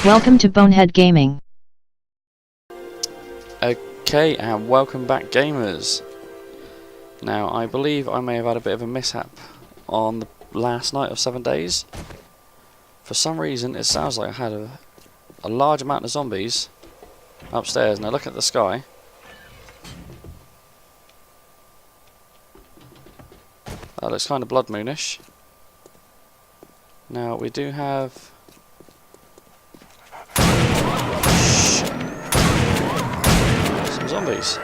Welcome to Bonehead Gaming. Okay, and welcome back, gamers. Now, I believe I may have had a bit of a mishap on the last night of 7 days. For some reason, it sounds like I had a large amount of zombies upstairs. Now look at the sky. That looks kind of blood moonish. Now, we do have... some zombies.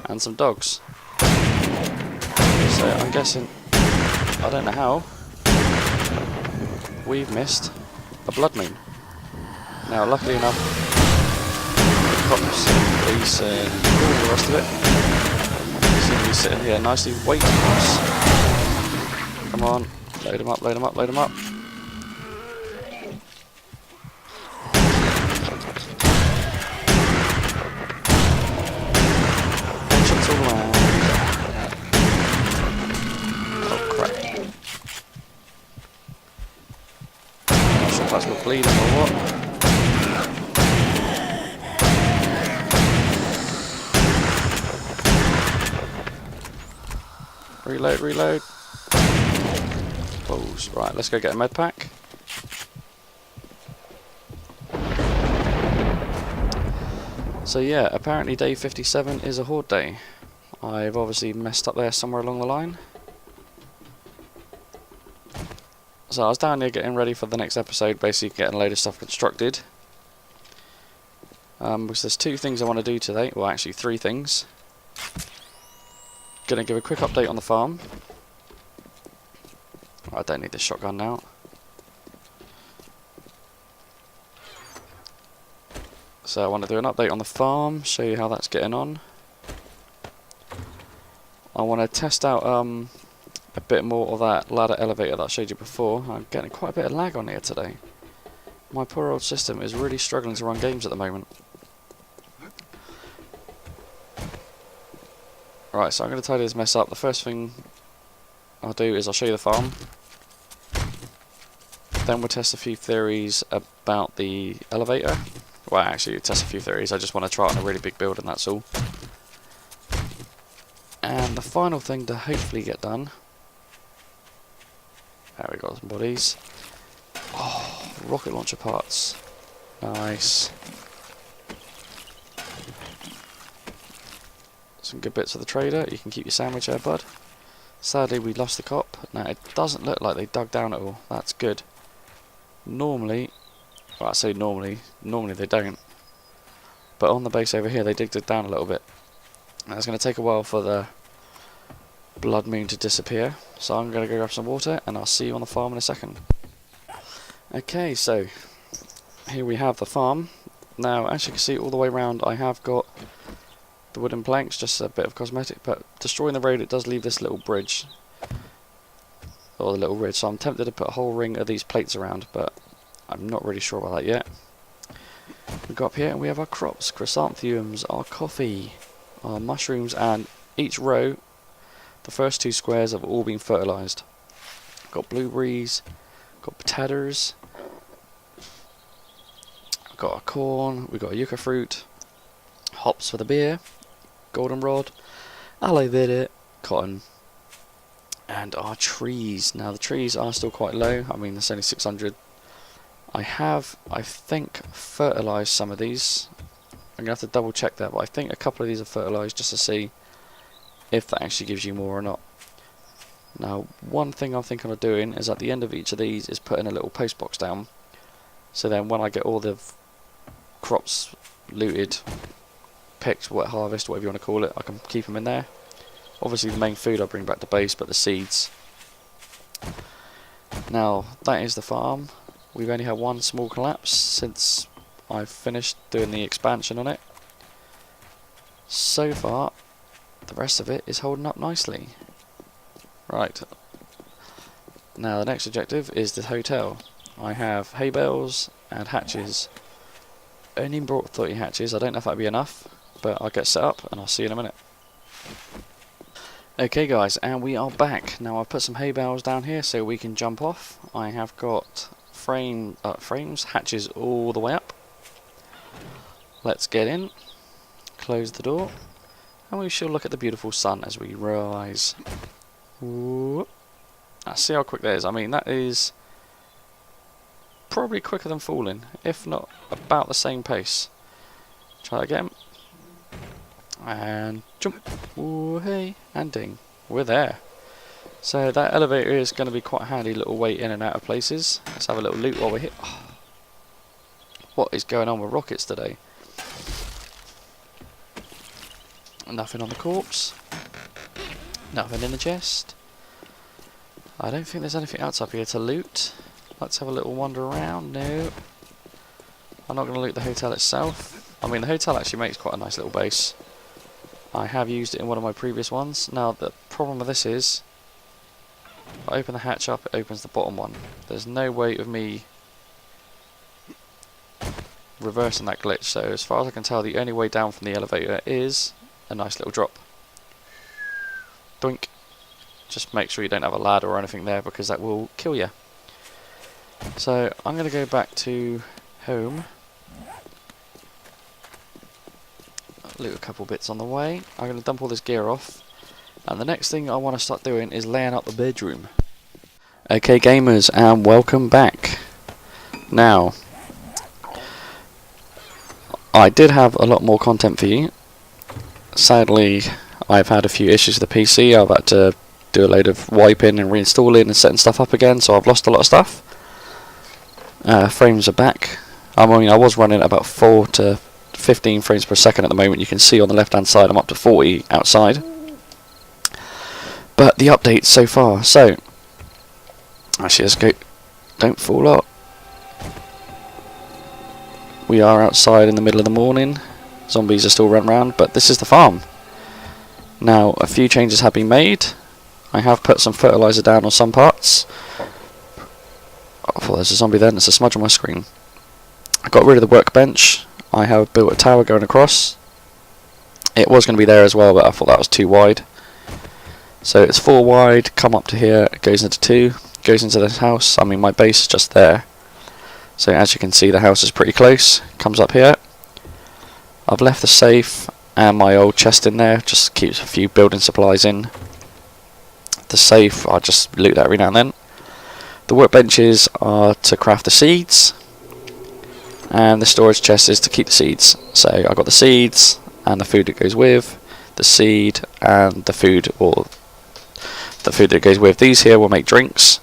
And some dogs. So, I'm guessing... I don't know how. We've missed a blood moon. Now, luckily enough, the cops and police and all the rest of it seem to be sitting here nicely waiting for us. Come on, load them up, load them up, load them up. Shots all around. Oh crap. Not sure if that's got bleeding or what. Reload, reload. Balls. Right, let's go get a med pack. So yeah, apparently day 57 is a horde day. I've obviously messed up there somewhere along the line. So I was down here getting ready for the next episode, basically getting a load of stuff constructed. Because there's two things I want to do today, well actually three things. Gonna give a quick update on the farm. I don't need this shotgun now. So I want to do an update on the farm, show you how that's getting on. I want to test out a bit more of that ladder elevator that I showed you before. I'm getting quite a bit of lag on here today. My poor old system is really struggling to run games at the moment. Right, so I'm going to tidy this mess up. The first thing I'll do is I'll show you the farm. Then we'll test a few theories about the elevator. Well, actually, test a few theories. I just want to try it on a really big building, that's all. And the final thing to hopefully get done... There we got some bodies. Oh, rocket launcher parts. Nice. Some good bits of the trader. You can keep your sandwich there, bud. Sadly, we lost the cop. Now, it doesn't look like they dug down at all. That's good. Normally, well, I say normally they don't. But on the base over here, they digged it down a little bit. Now, it's going to take a while for the blood moon to disappear. So I'm going to go grab some water, and I'll see you on the farm in a second. Okay, so here we have the farm. Now, as you can see all the way around, I have got the wooden planks, just a bit of cosmetic, but destroying the road, it does leave this little bridge, or the little ridge, so I'm tempted to put a whole ring of these plates around, but I'm not really sure about that yet. We go up here and we have our crops, chrysanthemums, our coffee, our mushrooms, and each row, the first two squares have all been fertilised. Got blueberries, got potatoes, got our corn, we got a yucca fruit, hops for the beer, goldenrod, aloe vera, cotton, and our trees. Now the trees are still quite low. I mean, there's only 600. I have, I think, fertilised some of these. I'm going to have to double check that, but I think a couple of these are fertilised just to see if that actually gives you more or not. Now, one thing I'm thinking of doing is at the end of each of these is putting a little post box down. So then when I get all the crops looted, picked, wet harvest, whatever you want to call it, I can keep them in there. Obviously the main food I bring back to base, but the seeds. Now, that is the farm. We've only had one small collapse since I've finished doing the expansion on it. So far, the rest of it is holding up nicely. Right. Now the next objective is the hotel. I have hay bales and hatches. Only brought 30 hatches. I don't know if that'll be enough, but I'll get set up and I'll see you in a minute. Okay guys, and we are back. Now I've put some hay bales down here so we can jump off. I have got frames, hatches all the way up. let's get in, close the door, and we shall look at the beautiful sun as we rise. Whoop. See how quick that is. I mean, that is probably quicker than falling, if not about the same pace. Try that again. And jump. Ooh, hey, and ding. We're there. So that elevator is going to be quite a handy little way in and out of places. Let's have a little loot while we're here. Oh, what is going on with rockets today? Nothing on the corpse. Nothing in the chest. I don't think there's anything else up here to loot. Let's have a little wander around. No. I'm not going to loot the hotel itself. I mean, the hotel actually makes quite a nice little base. I have used it in one of my previous ones. Now, the problem with this is, if I open the hatch up, it opens the bottom one. There's no way of me reversing that glitch, so as far as I can tell, the only way down from the elevator is a nice little drop. Doink. Just make sure you don't have a ladder or anything there, because that will kill you. So I'm going to go back to home, loot a couple bits on the way. I'm going to dump all this gear off, and the next thing I want to start doing is laying out the bedroom. Okay gamers, and welcome back. Now, I did have a lot more content for you. Sadly, I've had a few issues with the PC. I've had to do a load of wiping and reinstalling and setting stuff up again, so I've lost a lot of stuff. Frames are back. I mean, I was running at about 4 to 15 frames per second at the moment. You can see on the left hand side I'm up to 40 outside. But the updates so far, so actually let's go, don't fall out. We are outside in the middle of the morning. Zombies are still running around, but this is the farm. Now, a few changes have been made. I have put some fertilizer down on some parts. Oh, there's a zombie there, and there's a smudge on my screen. I got rid of the workbench. I have built a tower going across. It was going to be there as well, but I thought that was too wide. So it's 4 wide, come up to here, it goes into 2, goes into this house. I mean, my base is just there. So as you can see, the house is pretty close, comes up here. I've left the safe and my old chest in there, just keeps a few building supplies in. The safe, I'll just loot that every now and then. The workbenches are to craft the seeds, and the storage chest is to keep the seeds. So I've got the seeds and the food that goes with the seed and the food, or the food that goes with these here will make drinks.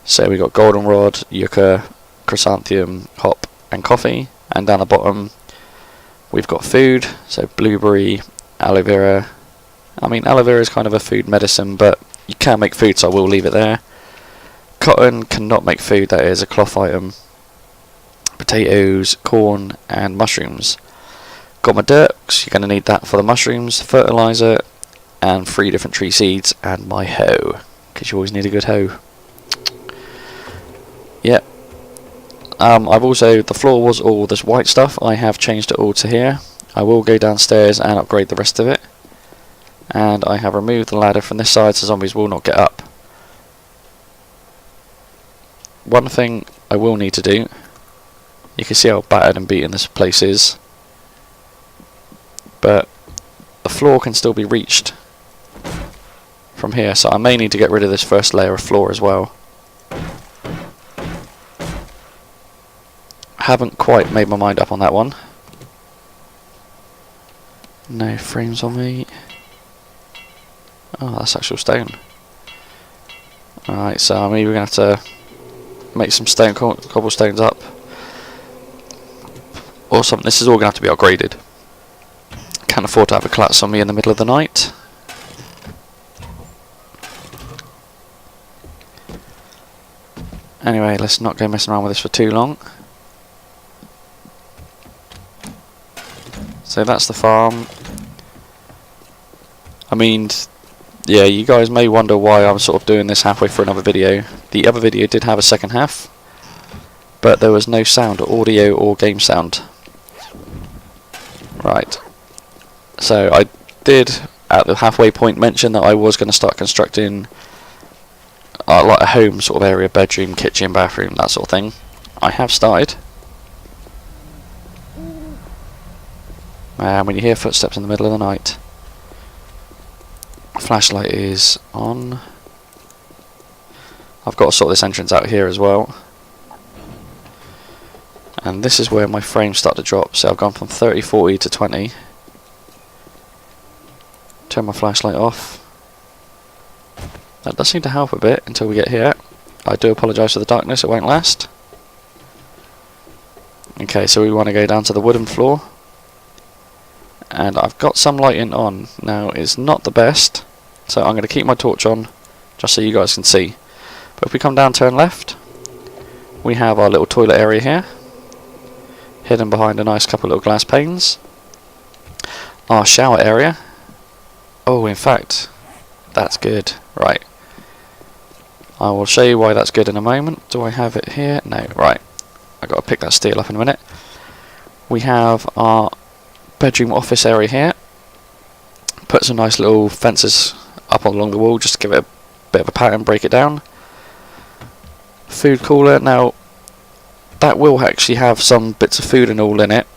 So we got goldenrod, yucca, chrysanthemum, hop and coffee, and down the bottom we've got food, so blueberry, aloe vera. I mean, aloe vera is kind of a food medicine, but you can make food, so I will leave it there. Cotton cannot make food, that is a cloth item. Potatoes, corn and mushrooms. Got my dirt, so you're going to need that for the mushrooms, fertilizer, and 3 different tree seeds, and my hoe, because you always need a good hoe. Yep. I've also, the floor was all this white stuff, I have changed it all to here. I will go downstairs and upgrade the rest of it. And I have removed the ladder from this side so zombies will not get up. One thing I will need to do, you can see how battered and beaten this place is, but the floor can still be reached from here, so I may need to get rid of this first layer of floor as well. Haven't quite made my mind up on that one. No frames on me. Oh, that's actual stone. Alright, so I'm either going to have to make some stone cobblestones up, or something. This is all going to have to be upgraded. Can't afford to have a collapse on me in the middle of the night. Anyway, let's not go messing around with this for too long. So that's the farm. I mean, yeah, you guys may wonder why I'm sort of doing this halfway through another video. The other video did have a second half, but there was no sound, audio or game sound. Right. So I did, at the halfway point, mention that I was going to start constructing like a home sort of area, bedroom, kitchen, bathroom, that sort of thing. I have started. And when you hear footsteps in the middle of the night, flashlight is on. I've got to sort this entrance out here as well. And this is where my frames start to drop. So I've gone from 30, 40 to 20. Turn my flashlight off. That does seem to help a bit until we get here. I do apologise for the darkness, it won't last. Okay, so we want to go down to the wooden floor. And I've got some lighting on. Now, it's not the best, so I'm going to keep my torch on, just so you guys can see. But if we come down, turn left, we have our little toilet area here, hidden behind a nice couple of little glass panes. Our shower area. Oh, in fact, that's good. Right. I will show you why that's good in a moment. Do I have it here? No. Right. I've got to pick that steel up in a minute. We have our bedroom office area here. Put some nice little fences up along the wall just to give it a bit of a pattern, break it down. Food cooler. Now, that will actually have some bits of food and all in it.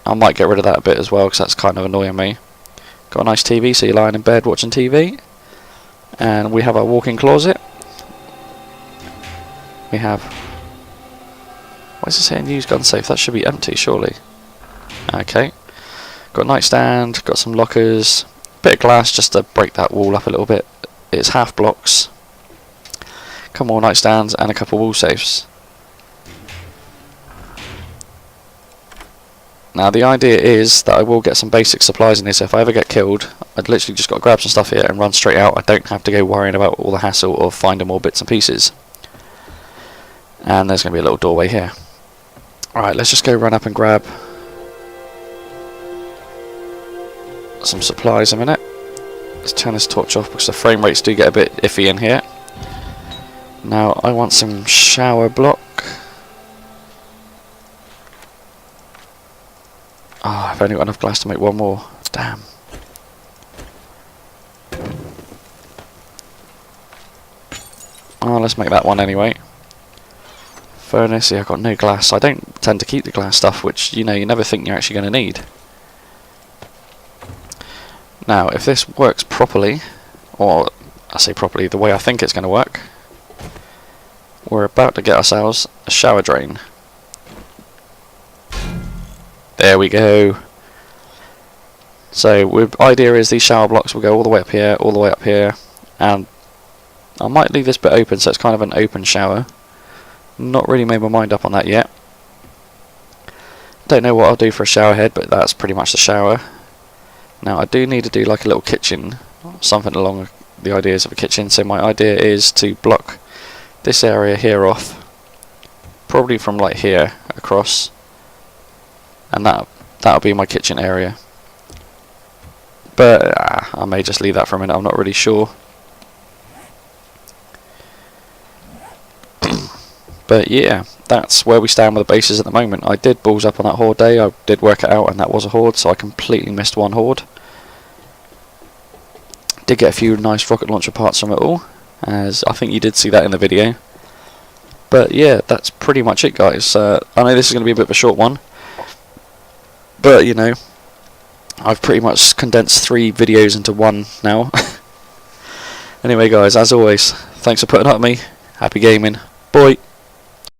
I might get rid of that a bit as well because that's kind of annoying me. Got a nice TV, so you're lying in bed watching TV. And we have our walk-in closet. We have... Why is it saying use gun safe? That should be empty, surely. Okay. Got a nightstand, got some lockers, bit of glass just to break that wall up a little bit. It's half blocks. Couple more nightstands and a couple wall safes. Now the idea is that I will get some basic supplies in here, so if I ever get killed, I'd literally just got to grab some stuff here and run straight out. I don't have to go worrying about all the hassle of finding more bits and pieces. And there's going to be a little doorway here. Alright, let's just go run up and grab some supplies a minute. Let's turn this torch off because the frame rates do get a bit iffy in here. Now I want some shower block. Ah, I've only got enough glass to make one more. Damn. Oh, let's make that one anyway. Furnace, yeah, I've got no glass. I don't tend to keep the glass stuff, which, you know, you never think you're actually going to need. Now, if this works properly, or I say properly, the way I think it's going to work, we're about to get ourselves a shower drain. There we go. So, the idea is these shower blocks will go all the way up here, all the way up here, and I might leave this bit open so it's kind of an open shower. Not really made my mind up on that yet. Don't know what I'll do for a shower head, but that's pretty much the shower. Now I do need to do like a little kitchen, something along the ideas of a kitchen, so my idea is to block this area here off, probably from like here across, and that'll be my kitchen area. But I may just leave that for a minute, I'm not really sure. But yeah, that's where we stand with the bases at the moment. I did balls up on that horde day, I did work it out and that was a horde, so I completely missed one horde. Did get a few nice rocket launcher parts from it all, as I think you did see that in the video. But yeah, that's pretty much it, guys. I know this is going to be a bit of a short one, but you know, I've pretty much condensed 3 videos into one now. Anyway guys, as always, thanks for putting up with me, happy gaming, bye.